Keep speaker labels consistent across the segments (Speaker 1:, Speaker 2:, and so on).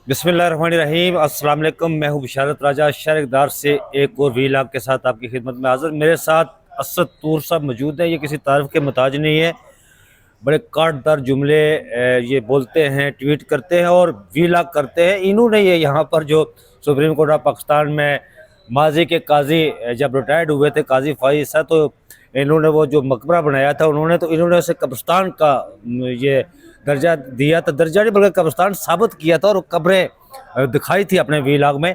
Speaker 1: बिस्मिल्लाहिर्रहमानिर्रहीम। अस्सलाम वालेकुम। मैं हूँ बिशारत राजा शहर इक़दार से एक और वीलॉग के साथ आपकी खिदमत में हाज़िर। मेरे साथ असद तूर साहब मौजूद हैं। ये किसी तारीफ़ के मुताज नहीं है, बड़े काटदार जुमले ये बोलते हैं, ट्वीट करते हैं और वीलॉग करते हैं। इन्होंने ये यहाँ पर जो सुप्रीम कोर्ट ऑफ पाकिस्तान में माजी के काजी जब रिटायर्ड हुए थे काजी फाइज साहब, तो इन्होंने वो जो मकबरा बनाया था इन्होंने उसे कब्रिस्तान का ये दर्जा दिया था। दर्जा नहीं बल्कि कब्रिस्तान साबित किया था और कब्रें दिखाई थी अपने वीलॉग में।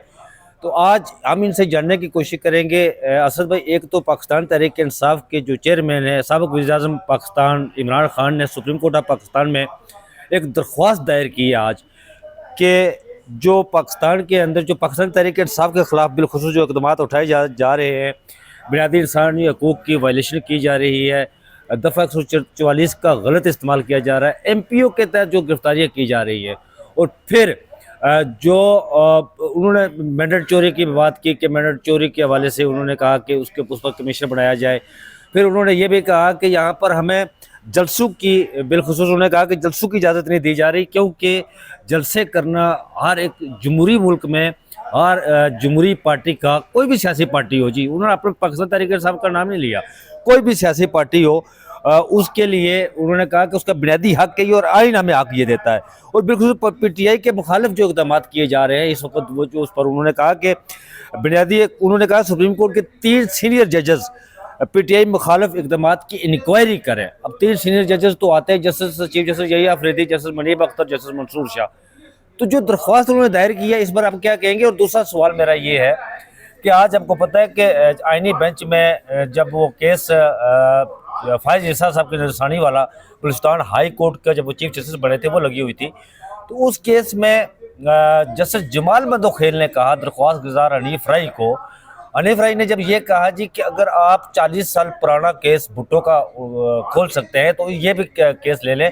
Speaker 1: तो आज हम इनसे जानने की कोशिश करेंगे। असद भाई, एक तो पाकिस्तान तहरीक इंसाफ के जो चेयरमैन है साबिक़ वज़ीर-ए-आज़म पाकिस्तान इमरान खान ने सुप्रीम कोर्ट ऑफ पाकिस्तान में एक दरख्वास्त दायर की है आज कि जो पाकिस्तान के अंदर जो पाकिस्तान तहरीक इंसाफ के ख़िलाफ़ बिलखुसूस जो इक़दाम उठाए जा रहे हैं, बुनियादी इंसानी हकूक़ की वायलेशन की जा रही है, दफ़ा 144 का गलत इस्तेमाल किया जा रहा है, MPO के तहत जो गिरफ्तारियाँ की जा रही है, और फिर जो उन्होंने मैंडेट चोरी की बात की कि मैंडेट चोरी के हवाले से उन्होंने कहा कि उसके उस पर कमीशन बनाया जाए। फिर उन्होंने ये भी कहा कि यहाँ पर हमें जलसों की बिलखुसूस उन्होंने कहा कि जलसों की इजाज़त नहीं दी जा रही, क्योंकि जलसे करना हर एक जमहूरी मुल्क में हर जमहूरी पार्टी का, कोई भी सियासी पार्टी हो जी, उन्होंने अपने पाकिस्तान तहरीक इंसाफ का नाम नहीं लिया, कोई भी सियासी पार्टी हो उसके लिए उन्होंने कहा कि उसका बुनियादी हक है और आइन हमें हक ये देता है। और बिल्कुल PTI के मुखालिफ जो इक़दाम किए जा रहे हैं इस वक्त, वो जो उस पर उन्होंने कहा कि उन्होंने कहा सुप्रीम कोर्ट के 3 सीनियर जजेस PTI मुखालिफ इक़दाम की इंक्वायरी करें। अब 3 सीनियर जजेस तो आते हैं, जस्टिस चीफ जस्टिस यही अफरीदी, जस्टिस मुनीब अख्तर, जस्टिस मंसूर शाह। तो जो दरख्वास्त उन्होंने दायर की है इस पर आप क्या कहेंगे? और दूसरा सवाल मेरा ये है कि आज आपको पता है कि आईनी बेंच में जब वो केस फायज ईसा साहब के निशानी वाला बलूचिस्तान हाई कोर्ट का जब वो चीफ जस्टिस बने थे वो लगी हुई थी, तो उस केस में जस्टिस जमाल मंदोखेल ने कहा दरख्वास्त गुजार हनीफ राय को, हनीफ राय ने जब ये कहा जी कि अगर आप 40 साल पुराना केस भुट्टो का खोल सकते हैं तो ये भी केस ले लें।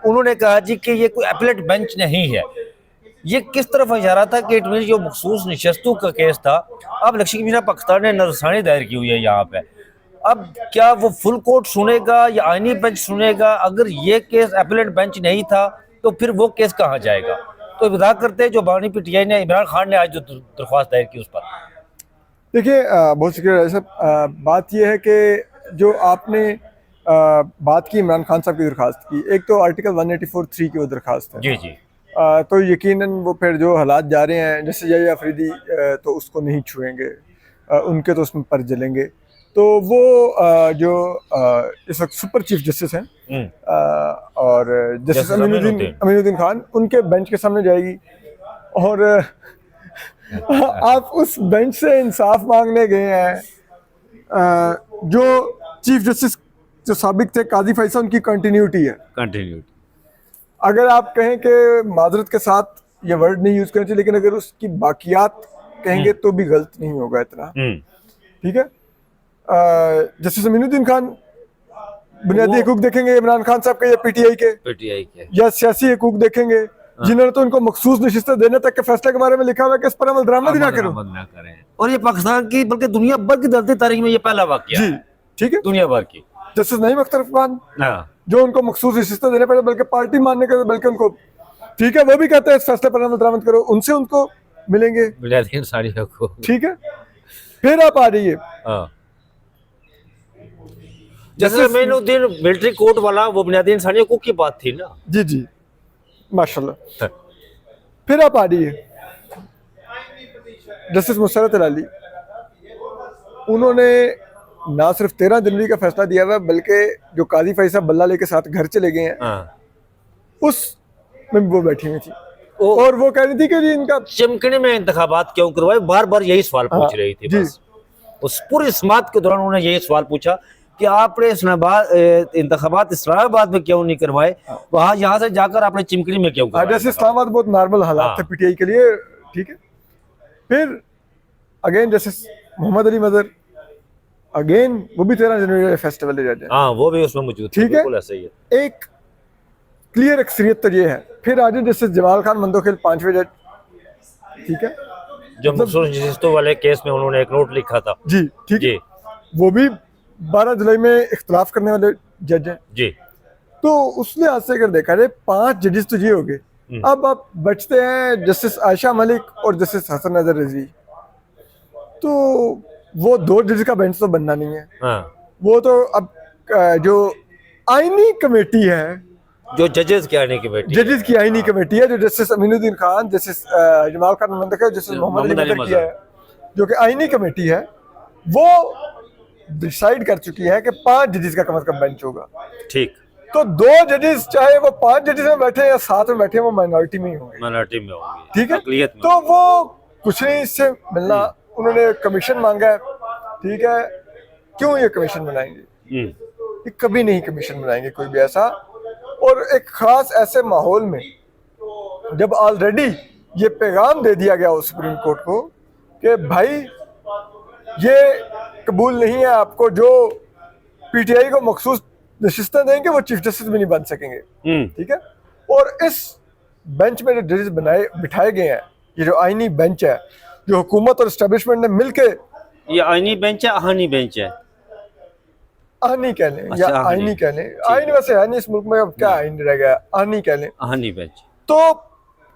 Speaker 1: उन्होंने कहा जी कि ये कोई अपीलेट बेंच नहीं है। ये किस तरफ इशारा था कि इट मीन जो मखसूस नशस्तों का केस था, अब लक्ष्मी मीना पाकिस्तान ने नरसानी दायर की हुई है यहाँ पे। अब क्या वो फुल कोर्ट सुनेगा या आईनी बेंच सुनेगा? अगर ये केस अपीलेट बेंच नहीं था तो फिर वो केस कहाँ जाएगा? तो विदा करते हैं जो बानी PTI ने इमरान खान ने आज जो दरख्वास्त दायर की उस पर।
Speaker 2: देखिए, बहुत शुक्रिया साहब। बात यह है कि जो आपने बात की इमरान खान साहब की दरख्वास्त की, एक तो आर्टिकल 184(3) की वो दरख्वास्त है।
Speaker 1: जी जी।
Speaker 2: तो यकीनन वो फिर जो हालात जा रहे हैं, जैसे यही अफरीदी तो उसको नहीं छुएंगे, उनके तो उसमें पर जलेंगे। तो वो जो इस वक्त सुपर चीफ जस्टिस हैं और जस्टिस अमीनुद्दीन खान, उनके बेंच के सामने जाएगी और आप उस बेंच से इंसाफ मांगने गए हैं। जो चीफ जस्टिस जो साबिक थे काजी फैसल, उनकी कंटिन्यूटी है। अगर आप कहें कि माजरत के साथ ये वर्ड नहीं यूज करना चाहिए, लेकिन अगर उसकी बाकियात कहेंगे तो भी गलत नहीं होगा इतना, ठीक है। जस्टिस अमीनुद्दीन खान बुनियादी हकूक देखेंगे इमरान खान साहब के या PTI के या सियासी हकूक देखेंगे, जिन्होंने तो उनको मखसूस नशिस्तें देने तक के फैसले के बारे में लिखा हुआ है कि इस पर अमल दरामद ही ना करें।
Speaker 1: और ये पाकिस्तान की बल्कि दुनिया भर की दलती तारीख में ये पहला वाकया है,
Speaker 2: ठीक है,
Speaker 1: दुनिया भर की।
Speaker 2: जस्टिस नईम अख्तर खान जो उनको मखसूस नशिस्तें देने पड़े, बल्कि पार्टी मानने के बल्कि उनको, ठीक है, वो भी कहते हैं इस फैसले पर अमल दरामद करो, उनसे उनको मिलेंगे, ठीक है। फिर आप आ जाइए
Speaker 1: जैसे अमीनुद्दीन मिलिट्री कोर्ट वाला, वो बुनियादी इंसानी हकूक की बात थी ना।
Speaker 2: जी जी, माशाल्लाह। फिर आप आ जाइए जस्टिस मुसरत अली, उन्होंने ना सिर्फ 13 जनवरी का फैसला दिया हुआ, बल्कि जो काजी फैसल बल्ला लेके साथ घर चले गए हैं, उस में वो बैठी हुई थी और वो कह रही थी कि जी इनका
Speaker 1: चिमकने में इंतखाबात क्यों करवाए, बार बार यही सवाल पूछ रही थी बस। उस पूरी समात के दौरान उन्होंने यही सवाल पूछा कि आपने इंतखाबात इस्लामाबाद में क्यों नहीं करवाए, वहाँ यहाँ से जाकर आपने चिमकनी में क्यों करवाए?
Speaker 2: जैसे इस्लामाबाद बहुत नॉर्मल हालात थे PTI के लिए, ठीक है। फिर again justice Mohammad Ali mother, again वो भी 13 जनवरी फेस्टिवल ले जाते हैं,
Speaker 1: हाँ, वो भी उसमें मौजूद,
Speaker 2: ठीक है, ऐसा ही है। एक क्लियर अक्सरियत तो ये है। फिर आज जस्टिस जमाल खान मंदोखेल 5वें जज, ठीक है,
Speaker 1: जो मखसूस नशिस्तों वाले केस में उन्होंने एक नोट लिखा था
Speaker 2: जी, ठीक है, वो भी 12 जुलाई में इख्तलाफ करने वाले जज हैं जी। तो उस लिहाज से अगर देखा जाए 5 जजेस तो ये हो गए अब आप बचते हैं जस्टिस आयशा मलिक और जस्टिस हसन नजर रिजवी, तो वो दो जज का बेंच तो बनना नहीं है।
Speaker 1: हाँ,
Speaker 2: वो तो अब जो आईनी कमेटी है,
Speaker 1: जो जजेस की आने की बेटी है।
Speaker 2: जजेस की आईनी कमेटी है, जो जस्टिस अमीनुद्दीन खान, जस्टिस जमाल खान मंतखब, जस्टिस मोहम्मद अली मदर किया है, जो कि आईनी कमेटी है, वो डिसाइड कर चुकी है कि 5 जजेस का कम से कम बेंच होगा।
Speaker 1: ठीक,
Speaker 2: तो 2 जजेस, चाहे वो 5 जजेस में बैठे या 7 में बैठे, वो माइनॉरिटी में ही होंगे।
Speaker 1: माइनॉरिटी में होंगी,
Speaker 2: ठीक है,
Speaker 1: अक़लियत में।
Speaker 2: तो वो कुछ नहीं इससे मिलना, उन्होंने कमीशन मांगा है। ठीक है, क्यों ये कमीशन बनाएंगे? ये कभी नहीं कमीशन बनाएंगे कोई भी ऐसा। और एक खास ऐसे माहौल में जब ऑलरेडी ये पैगाम दे दिया गया हो सुप्रीम कोर्ट को कि भाई ये कबूल नहीं है आपको, जो पीटीआई को मखसूस नशिस्तें देंगे वो चीफ जस्टिस भी नहीं बन सकेंगे। ठीक है, और इस बेंच में जो जजेस बिठाए गए हैं, ये जो आईनी बेंच है, जो हुकूमत और एस्टेब्लिशमेंट ने मिलके,
Speaker 1: ये आईनी बेंच है, आहानी बेंच है,
Speaker 2: आनी कह लें
Speaker 1: अच्छा,
Speaker 2: या आईनी कह लें, आईन वैसे है नहीं इस मुल्क में, अब क्या आईन रह गया, आनी कह लें।
Speaker 1: आहानी बेंच।
Speaker 2: तो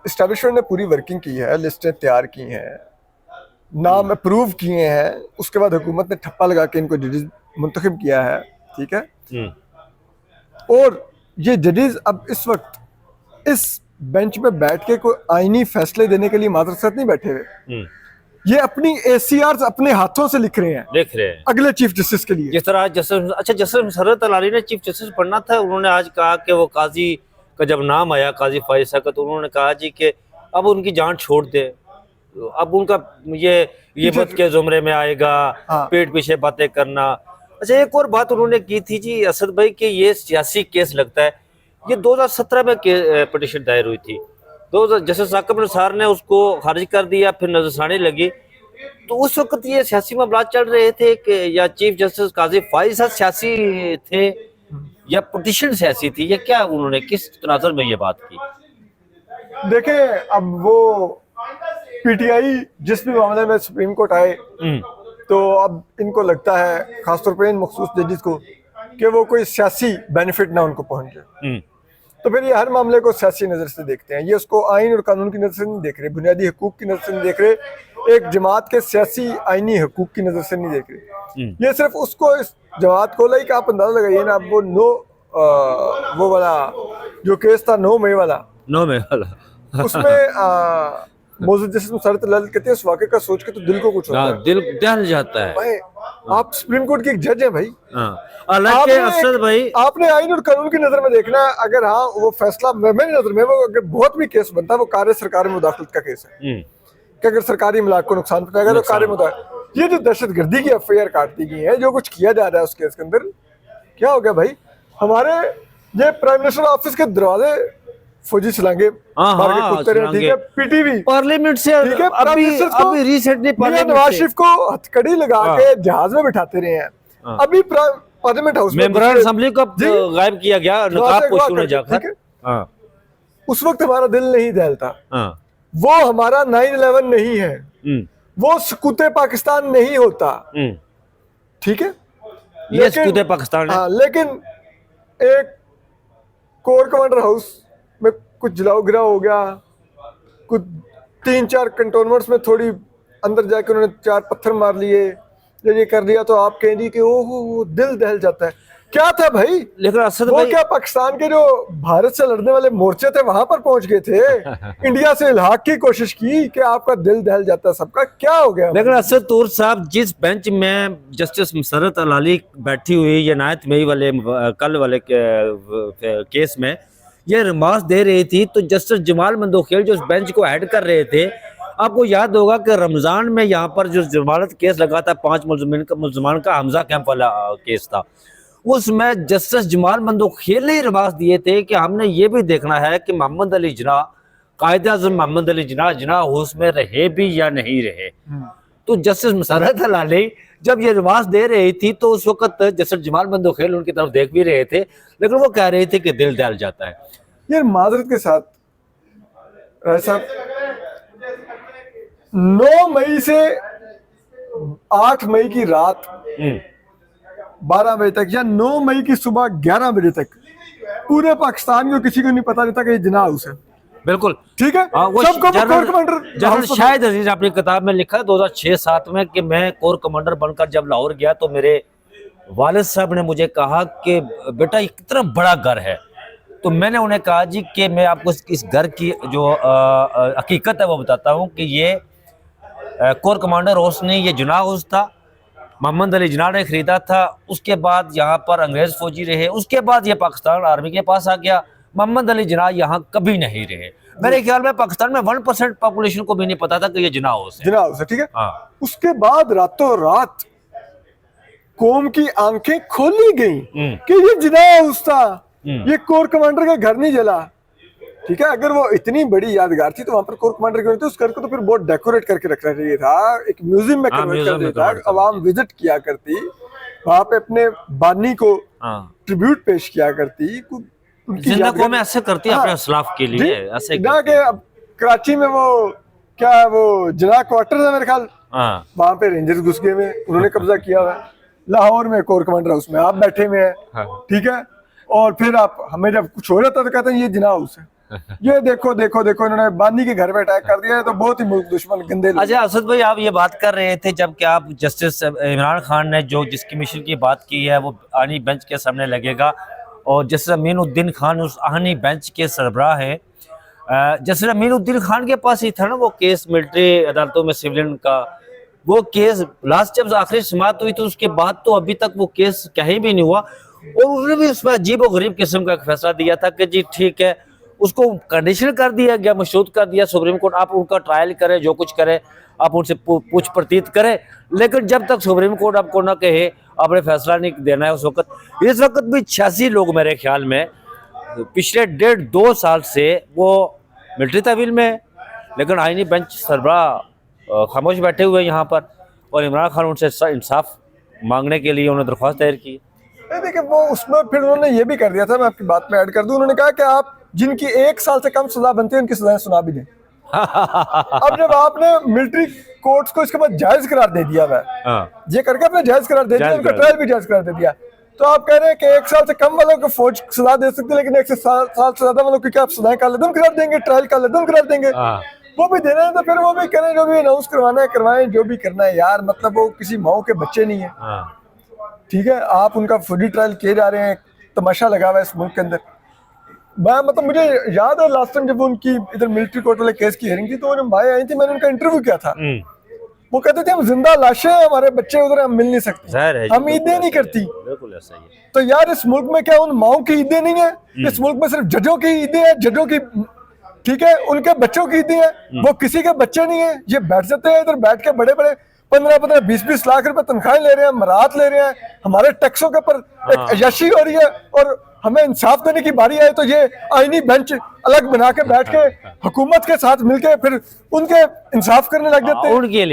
Speaker 2: एस्टेब्लिशमेंट ने पूरी वर्किंग की है, लिस्टें तैयार की हैं, नाम अप्रूव किए हैं, उसके बाद हुकूमत ने ठप्पा लगा के इनको जजेस मुंतखब किया है। ठीक है, और ये जजेस अब इस वक्त इस बेंच पे बैठ के कोई आईनी फैसले देने के लिए मात्र साथ नहीं बैठे हुए, ये अपनी ACRs अपने हाथों से लिख रहे हैं अगले चीफ जस्टिस के लिए।
Speaker 1: जिस तरह जस्टिस मसर्रत अलाली ने चीफ जस्टिस पढ़ना था, उन्होंने आज कहा कि वो काजी का जब नाम आया, काजी फाइज का, तो उन्होंने कहा जी कि अब उनकी जान छोड़ दे, अब उनका ये बद के जुमरे में आएगा।
Speaker 2: हाँ।
Speaker 1: पेट पीछे बातें करना। अच्छा, एक और बात उन्होंने की थी जी असद भाई कि ये सियासी केस लगता है। ये 2017 में पिटीशन दायर हुई थी, तो जस्टिस साकिब निसार ने उसको खारिज कर दिया, फिर नजरसानी लगी। तो उस वक्त ये सियासी मामला चल रहे थे कि या चीफ जस्टिस काजी फाइज साहब सियासी थे या पिटीशन सियासी थी, या क्या उन्होंने किस तनाजुर में ये बात की?
Speaker 2: देखें, अब वो पीटीआई जिस भी मामले में सुप्रीम कोर्ट आए, तो अब इनको लगता है, खासतौर पर इन मखसूस जजेस को, कि वो कोई सियासी बेनिफिट ना उनको पहुंचे, तो फिर ये हर मामले को सियासी नज़र से देखते हैं। ये उसको आइन और कानून की नज़र से नहीं देख रहे, बुनियादी हकूक की नज़र से नहीं देख रहे, एक जमात के सियासी आइनी हकूक की नज़र से नहीं देख रहे। ये सिर्फ उसको, इस जमात को लाइक, आप अंदाजा लगाइए ना, अब वो वो वाला जो केस था 9 मई वाला, उसमें मौजूद जस्टिस मुसर्रत अलाली कहते हैं, उस वाक़े का सोच के तो दिल को कुछ होता है,
Speaker 1: दिल दहल जाता है।
Speaker 2: भाई आप सुप्रीम कोर्ट के एक जज हैं भाई,
Speaker 1: भाई
Speaker 2: आपने आइन और कानून की नजर में देखना है। अगर हाँ वो फैसला मेरी नजर में, वो अगर बहुत भी केस बनता है, वो कार्य सरकारी मुदाखलत का केस है कि अगर सरकारी इमलाक को नुकसान पहुंचाएगा तो कार्य मुदाखलत। ये जो दहशतगर्दी की FIR काट दी गई है, जो कुछ किया जा रहा है उस केस के अंदर, क्या हो गया भाई? हमारे ये प्राइम मिनिस्टर ऑफिस के दरवाजे फौजी छलांगे मार के कूदते रहे। ठीक है, पीटीवी
Speaker 1: पार्लियामेंट से,
Speaker 2: ठीक है,
Speaker 1: अभी रिसेंटली
Speaker 2: नवाज शरीफ को हथकड़ी लगा के जहाज में बिठाते रहे हैं। अभी पार्लियामेंट हाउस में
Speaker 1: मेंबर असेंबली को गायब किया गया, नकाब पोशों ने जाकर।
Speaker 2: उस वक्त हमारा दिल नहीं दहलता। वो हमारा 9/11 नहीं है, वो सकूते पाकिस्तान नहीं होता। ठीक है,
Speaker 1: ये सकूते पाकिस्तान है।
Speaker 2: लेकिन एक कोर कमांडर हाउस में कुछ जलाओ गिराव हो गया, कुछ 3-4 कंटोनमेंट्स में थोड़ी अंदर जाके उन्होंने 4 पत्थर मार लिए, ये कर दिया, तो आप कहेंगे कि ओहो दिल दहल जाता है। क्या था भाई?
Speaker 1: लेकिन असद
Speaker 2: वो
Speaker 1: भाई,
Speaker 2: क्या पाकिस्तान के जो भारत से लड़ने वाले मोर्चे थे वहां पर पहुंच गए थे? इंडिया से इल्हाक की कोशिश की कि आपका दिल दहल जाता है सबका, क्या हो गया?
Speaker 1: लेकिन असद तूर साहब, जिस बेंच में जस्टिस मुसर्रत अलाली बैठी हुई ये 9 मई वाले कल वाले केस में ये रिमार्क्स दे रही थी, तो जस्टिस जमाल मंदोखेल जो इस बेंच को हेड कर रहे थे, आपको याद होगा कि रमजान में यहाँ पर जो जमानत केस लगा था 5 मुलजमान का, हमजा कैंप वाला केस था, उसमें जस्टिस जमाल मंदोखेल ने रिमार्क्स दिए थे कि हमने ये भी देखना है कि मोहम्मद अली जिन्ना, कायदे आज़म मोहम्मद अली जिन्ना होश में रहे भी या नहीं रहे। तो जस्टिस मुसर्रत अलाली जब ये रिमार्क्स दे रही थी, तो उस वक्त जस्टिस जमाल मंदोखेल उनकी तरफ देख भी रहे थे, लेकिन वो कह रहे थे कि दिल दहल जाता है।
Speaker 2: यार माजरत के साथ राय साहब, 9 मई से 8 मई की रात 12 बजे तक या 9 मई की सुबह 11 बजे तक पूरे पाकिस्तान को किसी को नहीं पता था कि ये जिन्ना हाउस है।
Speaker 1: बिल्कुल।
Speaker 2: ठीक है,
Speaker 1: हाँ, वो
Speaker 2: सबको corps
Speaker 1: general
Speaker 2: commander
Speaker 1: general Shahid Aziz अपनी किताब में लिखा 2006-7 में कि मैं कोर कमांडर बनकर जब लाहौर गया तो मेरे वालिद साहब ने मुझे कहा कि बेटा ये कितना बड़ा घर है। तो मैंने उन्हें कहा जी कि मैं आपको इस घर की जो हकीकत है वो बताता हूँ कि ये कोर कमांडर हाउस नहीं, ये जिनाह हाउस था। मोहम्मद अली जिन्ना ने खरीदा था। उसके बाद यहाँ पर अंग्रेज फौजी रहे, उसके बाद ये पाकिस्तान आर्मी के पास आ गया। मोहम्मद अली जिन्ना यहाँ कभी नहीं रहे। मेरे ख्याल में पाकिस्तान में 1% पॉपुलेशन को भी नहीं पता था कि ये जिन्ना हाउस है।
Speaker 2: जिनाह हाउस है, ठीक है।
Speaker 1: हाँ।
Speaker 2: उसके बाद रातों रात कौम की आंखें खोली गई कि ये जिनाह हाउस था, ये कोर कमांडर का घर नहीं जला। ठीक है, अगर वो इतनी बड़ी यादगार थी तो वहां पर कोर कमांडर क्यों नहीं थे? उस घर को तो फिर बहुत डेकोरेट करके रखना चाहिए था, एक म्यूजियम में कन्वर्ट कर देता, आवाम विजिट किया करती, वहां पे अपने बानी को ट्रिब्यूट पेश किया करती।
Speaker 1: जिंदा कौमें ऐसे करती है अपने असलाफ के लिए, ऐसे
Speaker 2: ना कि अब कराची में वो क्या है, वो जिला क्वार्टर है मेरे ख्याल, वहां पे रेंजर्स घुस गए हुए, उन्होंने कब्जा किया हुआ है। लाहौर में कोर कमांडर हाउस में आप बैठे हुए हैं, ठीक है, और फिर आप हमें जब कुछ हो जाता तो कहते हैं ये जिनाह हाउस है। ये देखो देखो देखो, इन्होंने बानी के घर पे अटैक कर दिया है, तो बहुत ही मुल्क दुश्मन गंदे लोग।
Speaker 1: अच्छा असद भाई, आप ये बात कर रहे थे जब कि आप जस्टिस इमरान खान ने जो जिस कमीशन की बात की है वो आनी बेंच के सामने लगेगा, और जस्टिस अमीनुद्दीन खान उस आनी बेंच के सरबराह है। जस्टिस अमीनुद्दीन खान के पास ही था ना वो केस मिलिट्री अदालतों में सिविलियन का, वो केस लास्ट जब आखिरी समाअत हुई तो उसके बाद तो अभी तक वो केस कहीं भी नहीं हुआ, और उसने भी उसमें अजीब और गरीब किस्म का फैसला दिया था कि जी ठीक है, उसको कंडीशन कर दिया गया, मशरूत कर दिया सुप्रीम कोर्ट, आप उनका ट्रायल करें, जो कुछ करें आप उनसे पूछ प्रतीत करें, लेकिन जब तक सुप्रीम कोर्ट आपको ना कहे आपने फैसला नहीं देना है। इस वक्त भी 86 लोग मेरे ख्याल में पिछले 1.5-2 साल से वो मिलिट्री तहवील में है, लेकिन आईनी बेंच सरबराह खामोश बैठे हुए यहाँ पर, और इमरान खान उनसे इंसाफ मांगने के लिए उन्होंने दरख्वास्त दायर की।
Speaker 2: देखिए वो उसमें फिर उन्होंने ये भी कर दिया था, मैं आपकी बात में ऐड कर दूं, उन्होंने कहा कि आप जिनकी 1 साल से कम सजा बनती है उनकी सजाएं सुना भी दें। अब जब आपने मिलिट्री कोर्ट्स को इसके बाद जायज करार दे दिया है, ये करके अपने जायज करार दे दिया, उनका ट्रायल भी जायज करार दे दिया, तो आप कह रहे हैं कि 1 साल से कम वालों को फौज सजा दे सकते हैं, लेकिन 1 साल से ज्यादा वालों की क्या आप सजाएं कालेदम करार देंगे, ट्रायल कालेदम करार देंगे? वो भी देना है तो फिर वो भी करें, जो भी अनाउंस करवाना है करवाएं, जो भी करना है यार। मतलब वो किसी माओ के बच्चे नहीं है, ठीक है, आप उनका फुली ट्रायल किए जा रहे हैं, तमाशा लगा हुआ है इस मुल्क के अंदर। मैं मतलब मुझे याद है लास्ट टाइम जब उनकी इधर मिलिट्री कोर्ट वाले केस की हियरिंग थी तो जब भाई आई थी, मैंने उनका इंटरव्यू किया था, वो कहते थे हम जिंदा लाशें हैं, हमारे बच्चे उधर हम मिल नहीं सकते, हम ईदें नहीं करती। तो यार इस मुल्क में क्या उन माओ की ईदें नहीं है? इस मुल्क में सिर्फ जजों की ईदें हैं, जजों की, ठीक है, उनके बच्चों की ईदें हैं, वो किसी के बच्चे नहीं है। ये बैठ जाते हैं इधर, बैठ के बड़े बड़े 15-15, 20-20 लाख रुपए तनख्वाहें ले रहे हैं, मरात ले रहे हैं, हमारे टैक्सों के ऊपर एक अय्याशी हो रही है, और हमें इंसाफ देने की बारी आए तो ये आईनी बेंच अलग बना के बैठ के हुकूमत के साथ मिलके फिर उनके इंसाफ करने लग जाते हैं
Speaker 1: उनके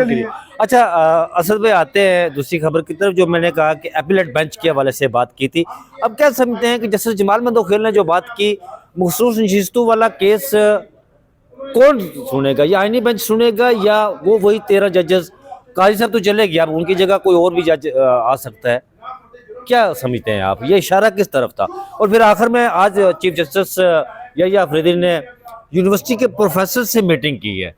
Speaker 1: लिए। अच्छा असद भाई, आते हैं दूसरी खबर की तरफ, जो मैंने कहा कि अपीलेट बेंच के हवाले से बात की थी। अब क्या समझते हैं कि जस्टिस जमाल मंदोखेल ने जो बात की, मखसूस नशिस्तों वाला केस कौन सुनेगा? या आईनी बेंच सुनेगा या वो वही 13 जजेस? काजी साहब तो चले गया, अब उनकी जगह कोई और भी जज आ सकता है, क्या समझते हैं आप? ये इशारा किस तरफ था? और फिर आखिर में आज चीफ जस्टिस यहिया अफरीदी ने यूनिवर्सिटी के प्रोफेसर से मीटिंग की है।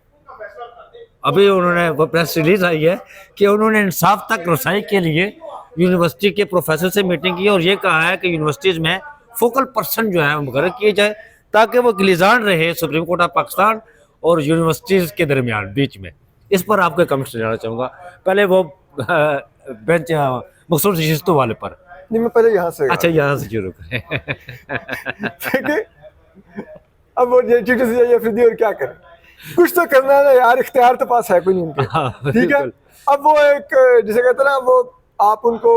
Speaker 1: अभी उन्होंने वो प्रेस रिलीज आई है कि उन्होंने इंसाफ तक रसाई के लिए यूनिवर्सिटी के प्रोफेसर से मीटिंग की, और ये कहा है कि यूनिवर्सिटीज़ में फोकल पर्सन जो है मुकर्रर किए जाए, ताकि वो गिलिजान रहे सुप्रीम कोर्ट ऑफ पाकिस्तान और यूनिवर्सिटीज़ के दरमियान बीच में। इस पर आपके कमेंट्स जानना चाहूँगा, पहले वो बेंच मखसूस नशिस्तों वाले पर।
Speaker 2: नहीं, मैं पहले यहाँ से,
Speaker 1: अच्छा यहाँ से शुरू करें।
Speaker 2: अब वो चीफ जस्टिस यहिया अफरीदी और क्या करें, कुछ तो करना है ना यार, इख्तियार तो पास है कोई नहीं उनके, ठीक है। अब वो एक जिसे कहते हैं ना, वो आप उनको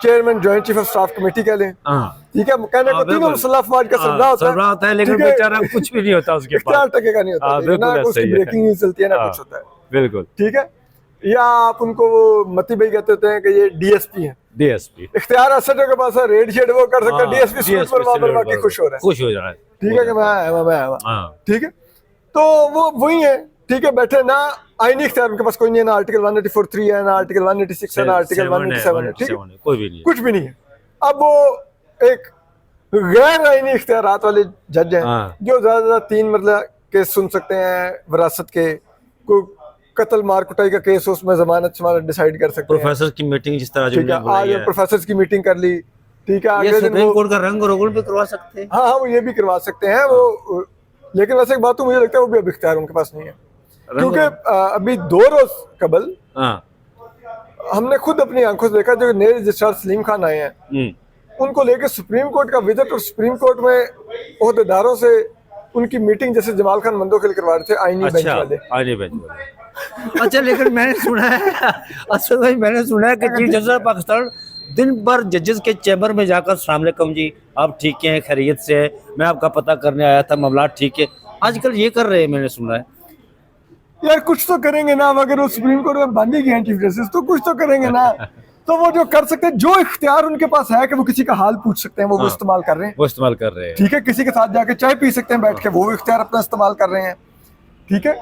Speaker 2: chairman joint chief of staff committee कह लें, ठीक है, कहने को तीनों मुसल्लह अफवाज का सरबराह होता है, लेकिन बेचारा कुछ भी नहीं होता उसके पास, 4 टके का नहीं होता, ना उसकी ब्रेकिंग न्यूज़ चलती है ना कुछ होता है, बिल्कुल, ठीक है। या आप उनको वो मती भाई कहते होते हैं कि ये डीएसपी हैं, डीएसपी इख्तियार असद के पास है, रेड शेड वो कर सकता है, डीएसपी सूट पर के खुश हो रहा है, ठीक है कि मैं ठीक है। तो वो वही है, ठीक है, बैठे ना, आईनी इख्तियार उनके पास कोई नहीं है, ना आर्टिकल 184(3) है, ना आर्टिकल 186 है, ना आर्टिकल 187 है, ठीक है, कुछ भी नहीं है। अब वो एक गैर आईनी इख्तियारात वाले जज हैं
Speaker 1: हाँ।
Speaker 2: जो ज्यादा 3 मतलब केस सुन सकते हैं विरासत के, कोई कत्ल मार कुटाई का केस हो उसमें जमानत शमानत डिसाइड कर सकते हैं।
Speaker 1: प्रोफेसर की मीटिंग जिस तरह
Speaker 2: ठीक
Speaker 1: जुमले
Speaker 2: है,
Speaker 1: बुलाई
Speaker 2: आज
Speaker 1: है,
Speaker 2: प्रोफेसर की मीटिंग कर ली, ठीक है,
Speaker 1: ये
Speaker 2: अगले दिन
Speaker 1: सुप्रीम
Speaker 2: वो
Speaker 1: कोर्ट का रंग रोगन भी करवा सकते हैं।
Speaker 2: हाँ हाँ वो ये भी करवा सकते हैं वो, लेकिन वैसे एक बात तो मुझे लगता है वो भी अब इख्तियार उनके पास नहीं है, क्योंकि अभी 2 रोज कबल
Speaker 1: हाँ।
Speaker 2: हमने खुद अपनी आंखों से देखा जो नए रजिस्ट्रार सलीम खान आए हैं उनको लेके सुप्रीम कोर्ट का विजिट, और सुप्रीम कोर्ट में ओहदेदारों से उनकी मीटिंग जैसे जमाल खान मंदो के लिए करवा रहे थे आईनी बेंच
Speaker 1: अच्छा,
Speaker 2: वाले।
Speaker 1: आईनी बेंच वाले। अच्छा, लेकिन मैंने सुना है असद भाई, मैंने सुना है कि चीफ जस्टिस ऑफ पाकिस्तान दिन भर जजेस के चैम्बर में जाकर अस्सलाम वालेकुम जी, आप ठीक हैं, खैरियत से है, मैं आपका पता करने आया था, मामला ठीक है, आजकल ये कर रहे हैं, मैंने सुना है।
Speaker 2: यार कुछ तो करेंगे ना, अब अगर वो सुप्रीम कोर्ट में बंद ही गए हैं चीफ जस्टिस तो कुछ तो करेंगे ना। तो वो जो कर सकते हैं, जो इख्तियार उनके पास है कि वो किसी का हाल पूछ सकते हैं, वो इस्तेमाल कर रहे हैं।
Speaker 1: वो इस्तेमाल कर रहे हैं।
Speaker 2: ठीक है, किसी के साथ जाके चाय पी सकते हैं बैठ के, वो इख्तियार अपना इस्तेमाल कर रहे हैं। ठीक है,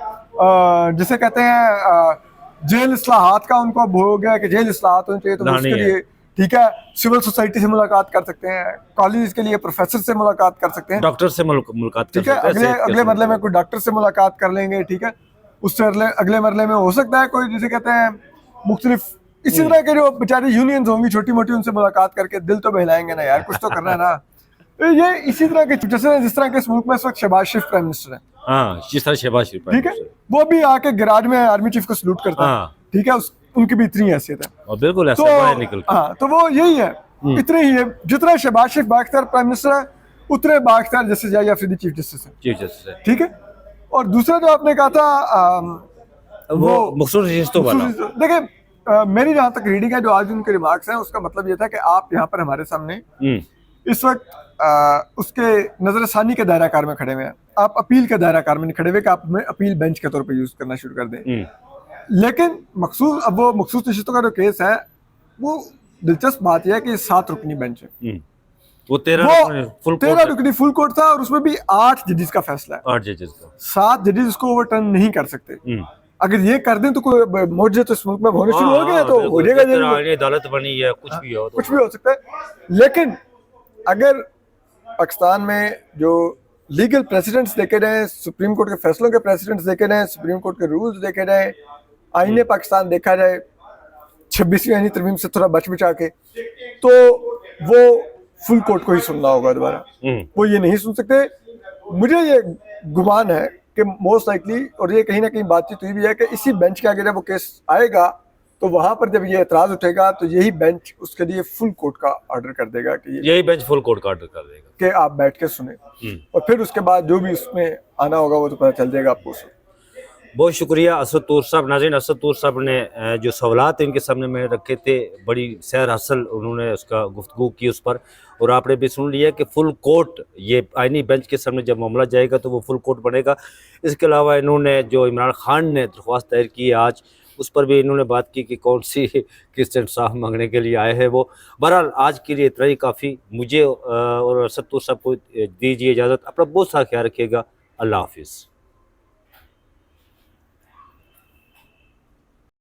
Speaker 2: जिसे कहते हैं जेल इस्लाहात का उनको हो गया कि जेल इस्लाहात होनी चाहिए, तो वो उसके लिए ठीक है सिविल सोसाइटी से मुलाकात कर सकते हैं, कॉलेज के लिए प्रोफेसर से मुलाकात कर सकते हैं,
Speaker 1: डॉक्टर से मुलाकात कर
Speaker 2: ठीक है,
Speaker 1: सकते हैं,
Speaker 2: अगले मरले में कोई डॉक्टर से मुलाकात कर लेंगे। ठीक है, उससे अगले मरले में हो सकता है कोई जिसे कहते हैं मुख्तलिफ इसी तरह के जो बेचारी यूनियंस होंगी छोटी मोटी, उनसे मुलाकात करके दिल तो बहलाएंगे ना यार, कुछ तो करना है ना। तो ये इसी तरह के जैसे जिस तरह के इस मुल्क में इस वक्त शहबाज शरीफ प्राइम मिनिस्टर है,
Speaker 1: हाँ, जिस तरह शहबाज शरीफ,
Speaker 2: ठीक है, वो भी आके गैराज में आर्मी चीफ को सलूट करता है।
Speaker 1: हाँ।
Speaker 2: ठीक है, उनकी भी इतनी हैसियत है,
Speaker 1: और बिल्कुल ऐसा
Speaker 2: तो
Speaker 1: बाहर निकल के।
Speaker 2: हाँ, तो वो यही है, इतने ही है, जितना शहबाज शरीफ बाख्तियार प्राइम मिनिस्टर है उतने बाख्तियार justice Yahya Afridi chief justice है।
Speaker 1: चीफ जस्टिस है।
Speaker 2: ठीक है, और दूसरा जो आपने कहा था
Speaker 1: वो मखसूस रिश्तों वाला,
Speaker 2: देखिए मेरी जहां तक रीडिंग है, जो आज उनके रिमार्क्स हैं, उसका मतलब ये था कि आप यहाँ पर हमारे सामने इस वक्त उसके नजरसानी के दायरा कार में खड़े हुए हैं, आप अपील के दायरा कार में नहीं खड़े हुए कि आप हमें अपील बेंच के तौर पे यूज करना शुरू कर दें। लेकिन अब वो मखसूस रिश्तों का जो केस है, वो दिलचस्प बात यह है कि 7 रुकनी बेंच है,
Speaker 1: वो
Speaker 2: 13 रुकनी फुल कोर्ट था, और उसमें भी 8 जजेस का फैसला है,
Speaker 1: 8 जजेस का,
Speaker 2: 7 जजेस इसको ओवरटर्न नहीं कर सकते। अगर ये कर दें तो कोई मौजे तो इस मुल्क में होने शुरू हो गए, तो हो जाएगा,
Speaker 1: अदालत बनी है, कुछ भी हो,
Speaker 2: कुछ भी हो सकता है। लेकिन अगर पाकिस्तान में जो लीगल प्रेसिडेंट्स देखे जाए, सुप्रीम कोर्ट के फैसलों के प्रेसिडेंट्स देखे जाए, सुप्रीम कोर्ट के रूल्स देखे जाए, आईने पाकिस्तान देखा जाए 26वीं आईनी तरमीम से थोड़ा बच बचा के, तो वो फुल कोर्ट को ही सुनना होगा दोबारा, वो ये नहीं सुन सकते। मुझे ये गुमान है कि मोस्ट लाइकली, और ये कहीं ना कहीं बातचीत हुई भी है कि इसी बेंच के आगे जब वो केस आएगा तो वहां पर जब ये एतराज उठेगा तो यही बेंच उसके लिए फुल कोर्ट का ऑर्डर कर देगा कि
Speaker 1: यही बेंच फुल कोर्ट का ऑर्डर कर देगा
Speaker 2: कि आप बैठ के सुने, और फिर उसके बाद जो भी उसमें आना होगा वो तो पता चल जाएगा आपको।
Speaker 1: बहुत शुक्रिया असद तूर साहब। नाज़रीन, असद तूर साहब ने जो सवालात इनके सामने में रखे थे, बड़ी सैर हासिल उन्होंने उसका गुफ्तगू की उस पर, और आपने भी सुन लिया कि फुल कोर्ट, ये आईनी बेंच के सामने जब मामला जाएगा तो वो फुल कोर्ट बनेगा। इसके अलावा इन्होंने जो इमरान खान ने दरख्वास्त दायर की है आज, उस पर भी इन्होंने बात की कि कौन सी किस्त इंसाफ मांगने के लिए आए हैं वो। बहरहाल आज के लिए इतना ही काफ़ी। मुझे और असद तूर साहब को दीजिए इजाज़त। अपना बहुत सा ख्याल रखिएगा। अल्लाह हाफिज़।